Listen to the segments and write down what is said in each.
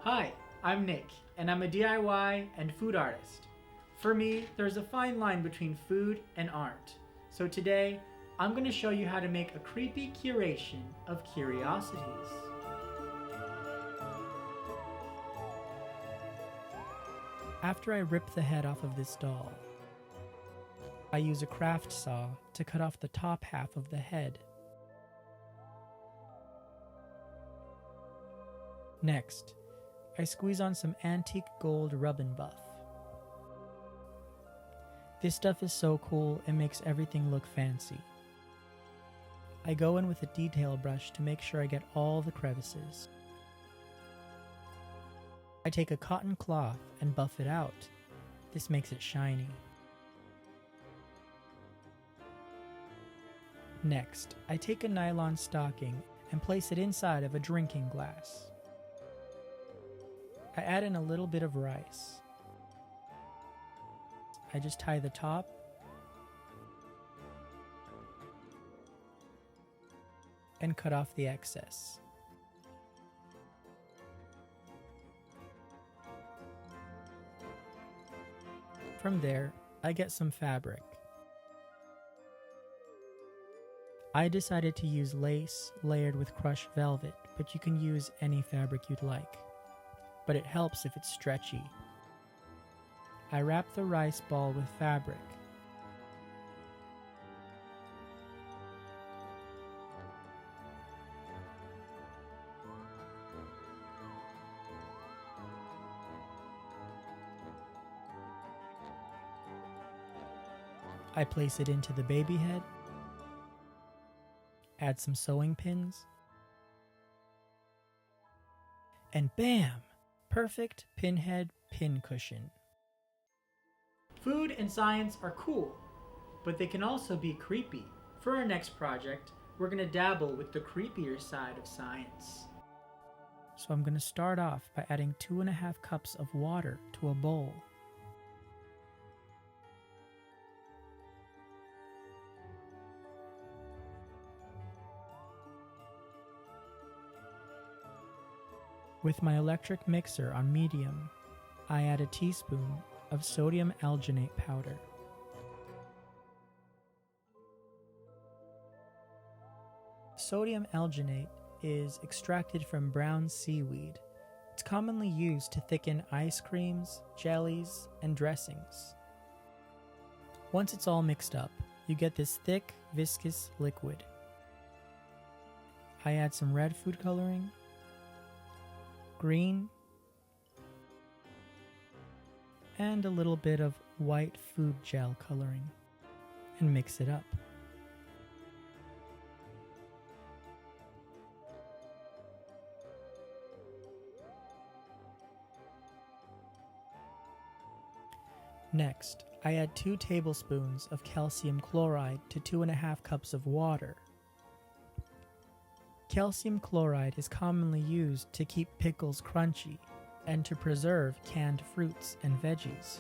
Hi, I'm Nick, and I'm a DIY and food artist. For me, there's a fine line between food and art. So today, I'm going to show you how to make a creepy curation of curiosities. After I rip the head off of this doll, I use a craft saw to cut off the top half of the head. Next, I squeeze on some antique gold rub-and buff. This stuff is so cool, it makes everything look fancy. I go in with a detail brush to make sure I get all the crevices. I take a cotton cloth and buff it out. This makes it shiny. Next, I take a nylon stocking and place it inside of a drinking glass. I add in a little bit of rice. I just tie the top and cut off the excess. From there, I get some fabric. I decided to use lace layered with crushed velvet, but you can use any fabric you'd like. But it helps if it's stretchy. I wrap the rice ball with fabric. I place it into the baby head, add some sewing pins, and bam! Perfect pinhead pincushion. Food and science are cool, but they can also be creepy. For our next project, we're going to dabble with the creepier side of science. So I'm going to start off by adding 2.5 cups of water to a bowl. With my electric mixer on medium, I add a teaspoon of sodium alginate powder. Sodium alginate is extracted from brown seaweed. It's commonly used to thicken ice creams, jellies, and dressings. Once it's all mixed up, you get this thick, viscous liquid. I add some red food coloring, green, and a little bit of white food gel coloring, and mix it up. Next, I add 2 tablespoons of calcium chloride to 2.5 cups of water. Calcium chloride is commonly used to keep pickles crunchy and to preserve canned fruits and veggies.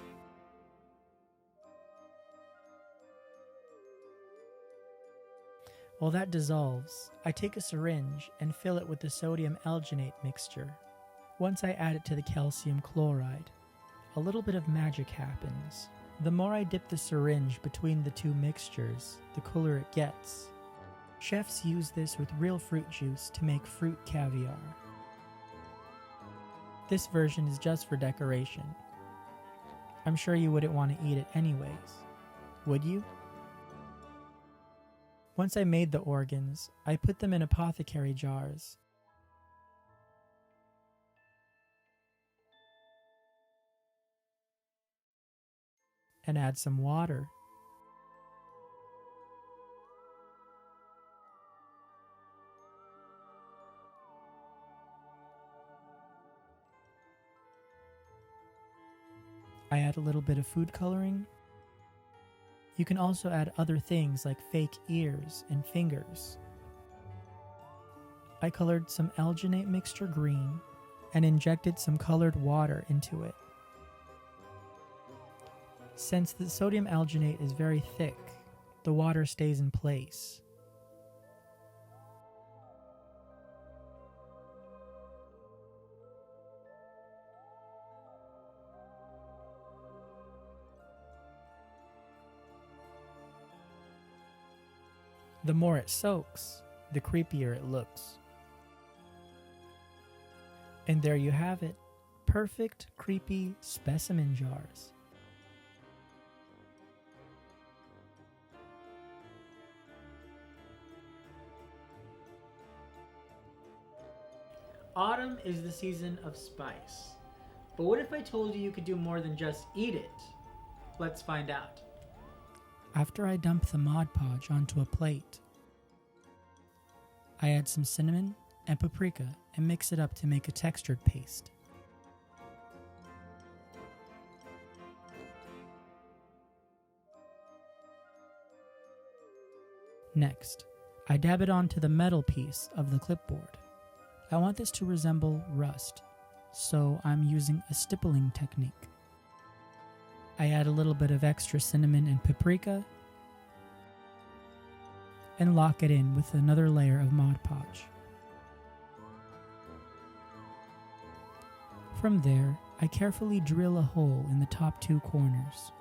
While that dissolves, I take a syringe and fill it with the sodium alginate mixture. Once I add it to the calcium chloride, a little bit of magic happens. The more I dip the syringe between the two mixtures, the cooler it gets. Chefs use this with real fruit juice to make fruit caviar. This version is just for decoration. I'm sure you wouldn't want to eat it anyways, would you? Once I made the organs, I put them in apothecary jars. And add some water. I add a little bit of food coloring. You can also add other things like fake ears and fingers. I colored some alginate mixture green and injected some colored water into it. Since the sodium alginate is very thick, the water stays in place. The more it soaks, the creepier it looks. And there you have it, perfect, creepy specimen jars. Autumn is the season of spice. But what if I told you could do more than just eat it? Let's find out. After I dump the Mod Podge onto a plate, I add some cinnamon and paprika and mix it up to make a textured paste. Next, I dab it onto the metal piece of the clipboard. I want this to resemble rust, so I'm using a stippling technique. I add a little bit of extra cinnamon and paprika and lock it in with another layer of Mod Podge. From there, I carefully drill a hole in the top two corners.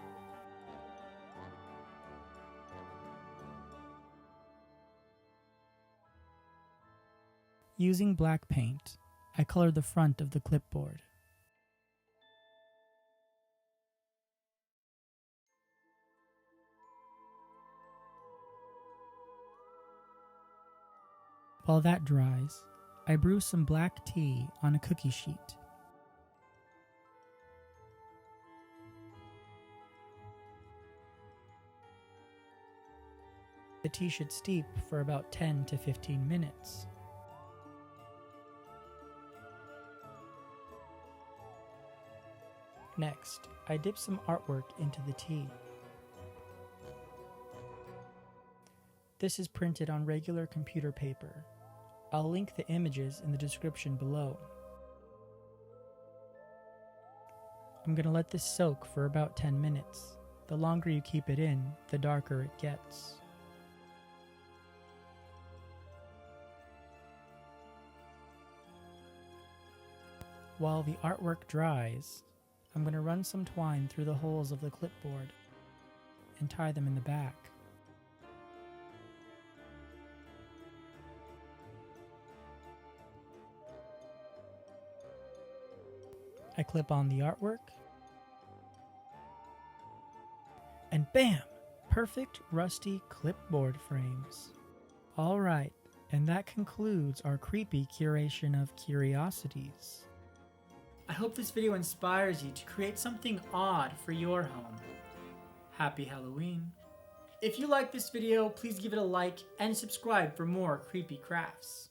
Using black paint, I color the front of the clipboard. While that dries, I brew some black tea on a cookie sheet. The tea should steep for about 10 to 15 minutes. Next, I dip some artwork into the tea. This is printed on regular computer paper. I'll link the images in the description below. I'm going to let this soak for about 10 minutes. The longer you keep it in, the darker it gets. While the artwork dries, I'm going to run some twine through the holes of the clipboard and tie them in the back. I clip on the artwork, and bam! Perfect rusty clipboard frames. Alright, and that concludes our creepy curation of Curiosities. I hope this video inspires you to create something odd for your home. Happy Halloween. If you like this video, please give it a like and subscribe for more creepy crafts.